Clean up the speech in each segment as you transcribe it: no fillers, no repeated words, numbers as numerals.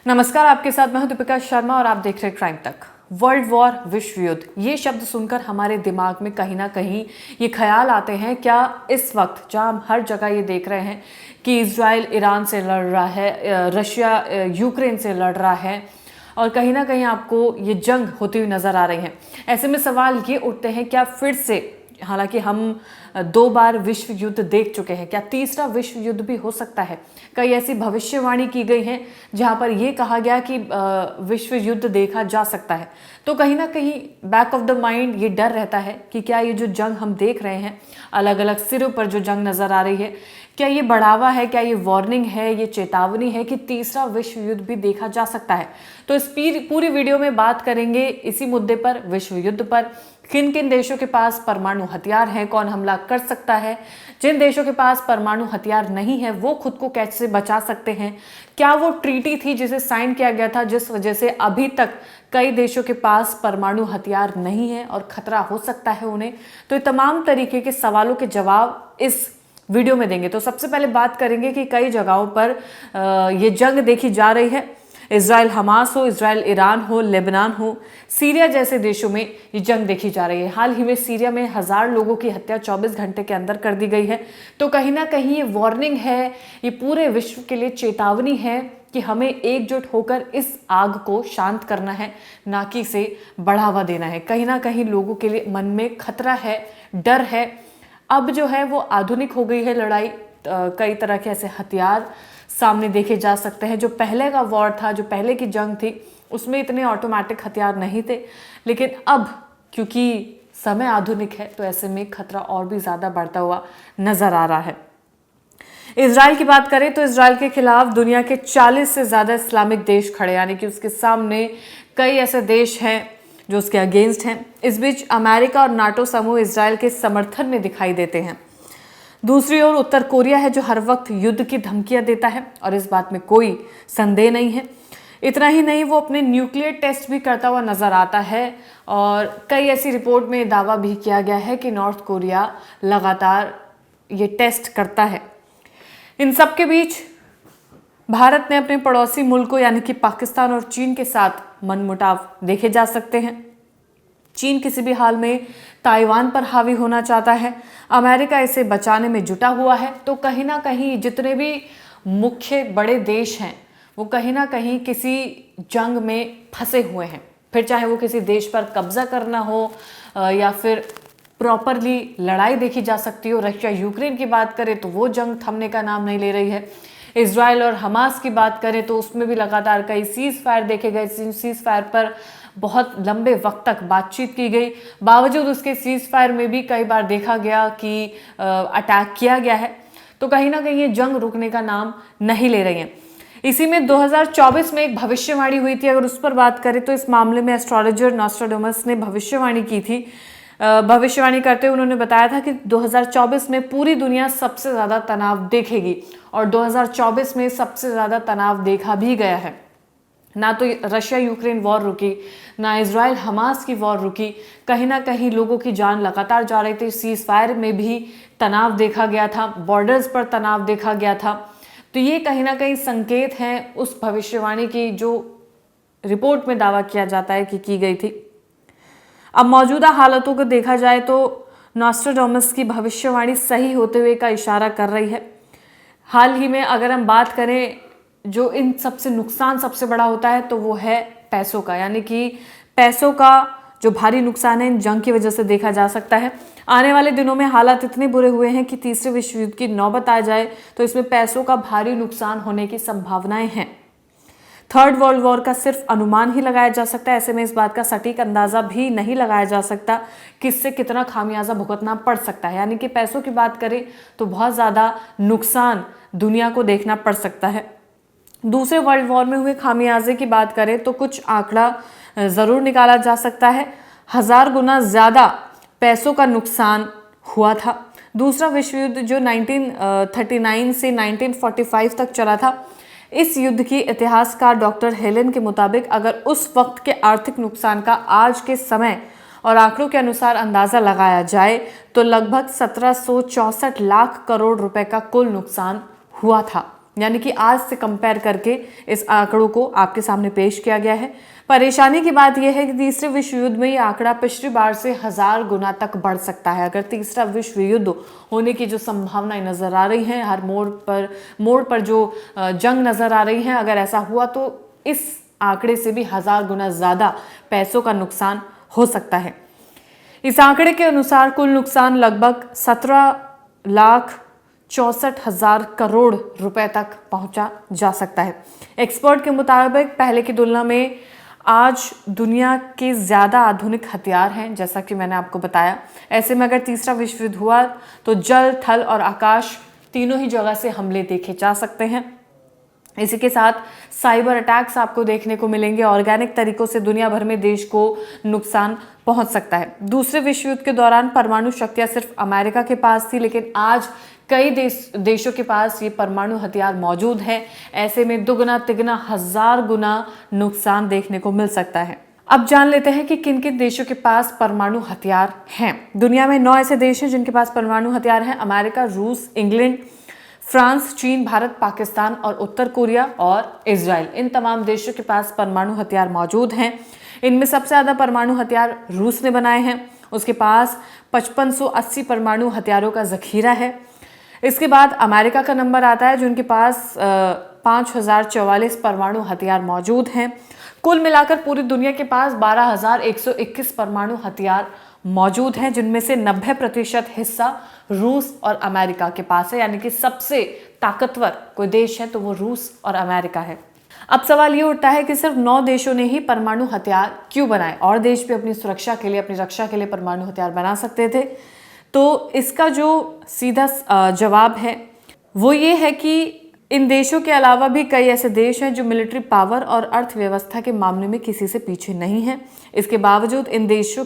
नमस्कार, आपके साथ मैं हूं दीपिका शर्मा और आप देख रहे हैं क्राइम तक। वर्ल्ड वॉर, विश्व युद्ध, ये शब्द सुनकर हमारे दिमाग में कहीं ना कहीं ये ख्याल आते हैं। क्या इस वक्त जहां हम हर जगह ये देख रहे हैं कि इजराइल ईरान से लड़ रहा है, रशिया यूक्रेन से लड़ रहा है और कहीं ना कहीं आपको ये जंग होती हुई नजर आ रही है, ऐसे में सवाल ये उठते हैं क्या फिर से, हालांकि हम 2 बार विश्व युद्ध देख चुके हैं, क्या तीसरा विश्व युद्ध भी हो सकता है? कई ऐसी भविष्यवाणी की गई है जहां पर यह कहा गया कि विश्व युद्ध देखा जा सकता है। तो कहीं ना कहीं बैक ऑफ द माइंड ये डर रहता है कि क्या ये जो जंग हम देख रहे हैं, अलग अलग सिरों पर जो जंग नजर आ रही है, क्या ये बढ़ावा है, क्या ये वार्निंग है, ये चेतावनी है कि तीसरा विश्व युद्ध भी देखा जा सकता है? तो इस पूरी वीडियो में बात करेंगे इसी मुद्दे पर, विश्व युद्ध पर। किन किन देशों के पास परमाणु हथियार हैं, कौन हमला कर सकता है, जिन देशों के पास परमाणु हथियार नहीं है वो खुद को कैसे बचा सकते हैं, क्या वो ट्रीटी थी जिसे साइन किया गया था जिस वजह से अभी तक कई देशों के पास परमाणु हथियार नहीं है और खतरा हो सकता है उन्हें। तो ये तमाम तरीके के सवालों के जवाब इस वीडियो में देंगे। तो सबसे पहले बात करेंगे कि कई जगहों पर ये जंग देखी जा रही है। इजराइल हमास हो, इजराइल ईरान हो, लेबनान हो, सीरिया जैसे देशों में ये जंग देखी जा रही है। हाल ही में सीरिया में 1000 लोगों की हत्या 24 घंटे के अंदर कर दी गई है। तो कहीं ना कहीं ये वार्निंग है, ये पूरे विश्व के लिए चेतावनी है कि हमें एकजुट होकर इस आग को शांत करना है, ना कि इसे बढ़ावा देना है। कहीं ना कहीं लोगों के लिए मन में खतरा है, डर है। अब जो है वो आधुनिक हो गई है लड़ाई, कई तरह के ऐसे हथियार सामने देखे जा सकते हैं। जो पहले का वॉर था, जो पहले की जंग थी, उसमें इतने ऑटोमेटिक हथियार नहीं थे, लेकिन अब क्योंकि समय आधुनिक है तो ऐसे में खतरा और भी ज़्यादा बढ़ता हुआ नजर आ रहा है। इजराइल की बात करें तो इजराइल के खिलाफ दुनिया के 40 से ज़्यादा इस्लामिक देश खड़े, यानी कि उसके सामने कई ऐसे देश हैं जो उसके अगेंस्ट हैं। इस बीच अमेरिका और नाटो समूह इजराइल के समर्थन में दिखाई देते हैं। दूसरी ओर उत्तर कोरिया है जो हर वक्त युद्ध की धमकियां देता है और इस बात में कोई संदेह नहीं है। इतना ही नहीं, वो अपने न्यूक्लियर टेस्ट भी करता हुआ नजर आता है और कई ऐसी रिपोर्ट में दावा भी किया गया है कि नॉर्थ कोरिया लगातार ये टेस्ट करता है। इन सब के बीच भारत ने अपने पड़ोसी मुल्कों यानी कि पाकिस्तान और चीन के साथ मनमुटाव देखे जा सकते हैं। चीन किसी भी हाल में ताइवान पर हावी होना चाहता है, अमेरिका इसे बचाने में जुटा हुआ है। तो कहीं ना कहीं जितने भी मुख्य बड़े देश हैं वो कहीं ना कहीं किसी जंग में फंसे हुए हैं, फिर चाहे वो किसी देश पर कब्जा करना हो या फिर प्रॉपरली लड़ाई देखी जा सकती हो। रशिया यूक्रेन की बात करें तो वो जंग थमने का नाम नहीं ले रही है। इजराइल और हमास की बात करें तो उसमें भी लगातार कई सीज फायर देखे गए। सीज फायर पर बहुत लंबे वक्त तक बातचीत की गई, बावजूद उसके सीज फायर में भी कई बार देखा गया कि अटैक किया गया है। तो कहीं ना कहीं ये जंग रुकने का नाम नहीं ले रही है। इसी में 2024 में एक भविष्यवाणी हुई थी, अगर उस पर बात करें तो इस मामले में एस्ट्रोलॉजर नॉस्ट्राडामस ने भविष्यवाणी की थी। भविष्यवाणी करते हुए उन्होंने बताया था कि 2024 में पूरी दुनिया सबसे ज़्यादा तनाव देखेगी और 2024 में सबसे ज़्यादा तनाव देखा भी गया है। ना तो रशिया यूक्रेन वॉर रुकी, ना इजराइल हमास की वॉर रुकी, कहीं ना कहीं लोगों की जान लगातार जा रही थी। सीज फायर में भी तनाव देखा गया था, बॉर्डर्स पर तनाव देखा गया था। तो ये कहीं ना कहीं संकेत हैं उस भविष्यवाणी की जो रिपोर्ट में दावा किया जाता है कि की गई थी। अब मौजूदा हालातों को देखा जाए तो नॉस्ट्राडामस की भविष्यवाणी सही होते हुए का इशारा कर रही है। हाल ही में अगर हम बात करें, जो इन सबसे नुकसान सबसे बड़ा होता है तो वो है पैसों का, यानी कि पैसों का जो भारी नुकसान है इन जंग की वजह से देखा जा सकता है। आने वाले दिनों में हालात इतने बुरे हुए हैं कि तीसरे विश्व युद्ध की नौबत आ जाए तो इसमें पैसों का भारी नुकसान होने की संभावनाएं हैं। थर्ड वर्ल्ड वॉर का सिर्फ अनुमान ही लगाया जा सकता है, ऐसे में इस बात का सटीक अंदाजा भी नहीं लगाया जा सकता कि इससे कितना खामियाजा भुगतना पड़ सकता है। यानी कि पैसों की बात करें तो बहुत ज़्यादा नुकसान दुनिया को देखना पड़ सकता है। दूसरे वर्ल्ड वॉर में हुए खामियाजे की बात करें तो कुछ आंकड़ा ज़रूर निकाला जा सकता है। 1000 गुना ज़्यादा पैसों का नुकसान हुआ था। दूसरा विश्व युद्ध जो 1939 से 1945 तक चला था, इस युद्ध की इतिहासकार डॉक्टर हेलन के मुताबिक अगर उस वक्त के आर्थिक नुकसान का आज के समय और आंकड़ों के अनुसार अंदाजा लगाया जाए तो लगभग 1764 लाख करोड़ रुपए का कुल नुकसान हुआ था। यानी कि आज से कंपेयर करके इस आंकड़ों को आपके सामने पेश किया गया है। परेशानी की बात यह है कि तीसरे विश्व युद्ध में ये आंकड़ा पिछली बार से 1000 गुना तक बढ़ सकता है। अगर तीसरा विश्व युद्ध होने की जो संभावनाएं नजर आ रही हैं, हर मोड़ पर जो जंग नजर आ रही हैं, अगर ऐसा हुआ तो इस आंकड़े से भी 1000 गुना ज्यादा पैसों का नुकसान हो सकता है। इस आंकड़े के अनुसार कुल नुकसान लगभग 17,64,000 करोड़ रुपए तक पहुंचा जा सकता है। एक्सपर्ट के मुताबिक पहले की तुलना में आज दुनिया के ज्यादा आधुनिक हथियार हैं, जैसा कि मैंने आपको बताया। ऐसे में अगर तीसरा विश्व युद्ध हुआ तो जल, थल और आकाश तीनों ही जगह से हमले देखे जा सकते हैं। इसी के साथ साइबर अटैक्स आपको देखने को मिलेंगे। ऑर्गेनिक तरीकों से दुनिया भर में देश को नुकसान पहुंच सकता है। दूसरे विश्व युद्ध के दौरान परमाणु शक्तियां सिर्फ अमेरिका के पास थी, लेकिन आज कई देशों के पास ये परमाणु हथियार मौजूद हैं। ऐसे में दुगना तिगना 1000 गुना नुकसान देखने को मिल सकता है। अब जान लेते हैं कि किन किन देशों के पास परमाणु हथियार हैं। दुनिया में 9 ऐसे देश हैं जिनके पास परमाणु हथियार हैं। अमेरिका, रूस, इंग्लैंड, फ्रांस, चीन, भारत, पाकिस्तान और उत्तर कोरिया और इजराइल। इन तमाम देशों के पास परमाणु हथियार मौजूद हैं। इनमें सबसे ज्यादा परमाणु हथियार रूस ने बनाए हैं। उसके पास 5580 परमाणु हथियारों का जखीरा है। इसके बाद अमेरिका का नंबर आता है, जिनके पास 5044 परमाणु हथियार मौजूद हैं। कुल मिलाकर पूरी दुनिया के पास 12121 परमाणु हथियार मौजूद हैं, जिनमें से 90% हिस्सा रूस और अमेरिका के पास है। यानी कि सबसे ताकतवर कोई देश है तो वो रूस और अमेरिका है। अब सवाल ये उठता है कि सिर्फ 9 देशों ने ही परमाणु हथियार क्यों बनाए, और देश भी अपनी सुरक्षा के लिए, अपनी रक्षा के लिए परमाणु हथियार बना सकते थे। तो इसका जो सीधा जवाब है वो ये है कि इन देशों के अलावा भी कई ऐसे देश हैं जो मिलिट्री पावर और अर्थव्यवस्था के मामले में किसी से पीछे नहीं हैं। इसके बावजूद इन देशों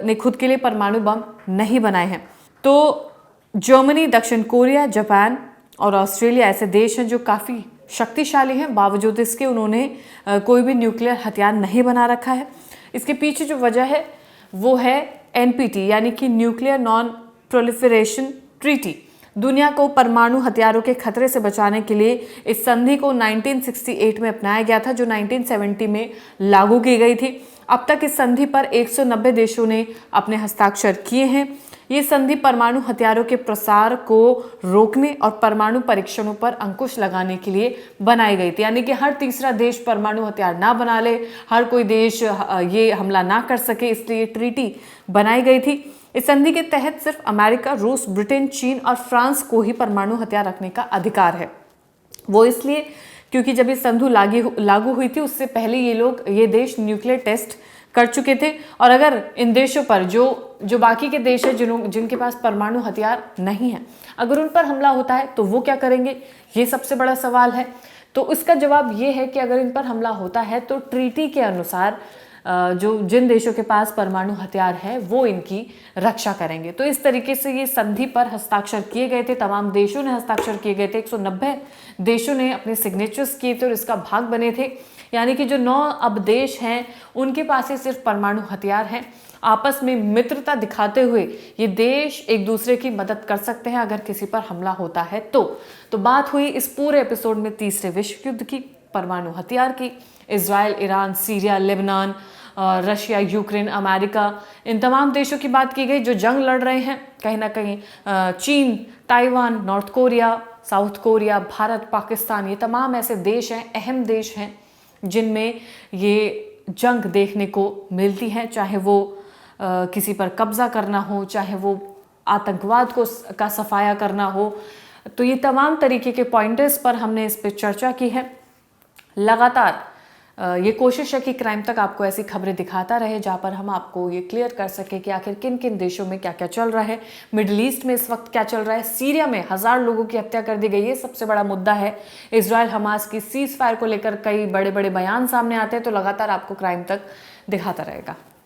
ने खुद के लिए परमाणु बम नहीं बनाए हैं। तो जर्मनी, दक्षिण कोरिया, जापान और ऑस्ट्रेलिया ऐसे देश हैं जो काफ़ी शक्तिशाली हैं, बावजूद इसके उन्होंने कोई भी न्यूक्लियर हथियार नहीं बना रखा है। इसके पीछे जो वजह है वो है NPT, यानी कि न्यूक्लियर नॉन प्रोलिफरेशन ट्रीटी। दुनिया को परमाणु हथियारों के खतरे से बचाने के लिए इस संधि को 1968 में अपनाया गया था, जो 1970 में लागू की गई थी। अब तक इस संधि पर 190 देशों ने अपने हस्ताक्षर किए हैं। ये संधि परमाणु हथियारों के प्रसार को रोकने और परमाणु परीक्षणों पर अंकुश लगाने के लिए बनाई गई थी। यानी कि हर तीसरा देश परमाणु हथियार ना बना ले, हर कोई देश ये हमला ना कर सके, इसलिए ट्रीटी बनाई गई थी। इस संधि के तहत सिर्फ अमेरिका, रूस, ब्रिटेन, चीन और फ्रांस को ही परमाणु हथियार रखने का अधिकार है। वो इसलिए क्योंकि जब ये संधि लागू हुई थी उससे पहले ये देश न्यूक्लियर टेस्ट कर चुके थे। और अगर इन देशों पर जो बाकी के देश हैं जिनके पास परमाणु हथियार नहीं है, अगर उन पर हमला होता है तो वो क्या करेंगे, ये सबसे बड़ा सवाल है। तो इसका जवाब ये है कि अगर इन पर हमला होता है तो ट्रीटी के अनुसार जिन देशों के पास परमाणु हथियार है वो इनकी रक्षा करेंगे। तो इस तरीके से ये संधि पर हस्ताक्षर किए गए थे, तमाम देशों ने हस्ताक्षर किए गए थे। 190 देशों ने अपने सिग्नेचर्स किए थे और इसका भाग बने थे। यानी कि जो 9 अब देश हैं उनके पास ही सिर्फ परमाणु हथियार हैं। आपस में मित्रता दिखाते हुए ये देश एक दूसरे की मदद कर सकते हैं अगर किसी पर हमला होता है तो बात हुई इस पूरे एपिसोड में तीसरे विश्व युद्ध की, परमाणु हथियार की। Israel, Iran, Syria, Lebanon, Russia, Ukraine, America, इन तमाम देशों की बात की गई जो जंग लड़ रहे हैं। कहीं ना कहीं चीन, Taiwan, north Korea, south Korea, Bharat, Pakistan, ये तमाम ऐसे देश हैं, अहम देश हैं जिनमें ये जंग देखने को मिलती है। चाहे वो किसी पर कब्जा करना हो, चाहे वो आतंकवाद का सफाया करना हो, तो ये तमाम तरीके के पॉइंटर्स पर हमने इस पर चर्चा की है। लगातार ये कोशिश है कि क्राइम तक आपको ऐसी खबरें दिखाता रहे जहाँ पर हम आपको ये क्लियर कर सके कि आखिर किन किन देशों में क्या क्या चल रहा है, मिडिल ईस्ट में इस वक्त क्या चल रहा है, सीरिया में 1000 लोगों की हत्या कर दी गई, ये सबसे बड़ा मुद्दा है। इजराइल हमास की सीज फायर को लेकर कई बड़े बड़े बयान सामने आते हैं, तो लगातार आपको क्राइम तक दिखाता रहेगा।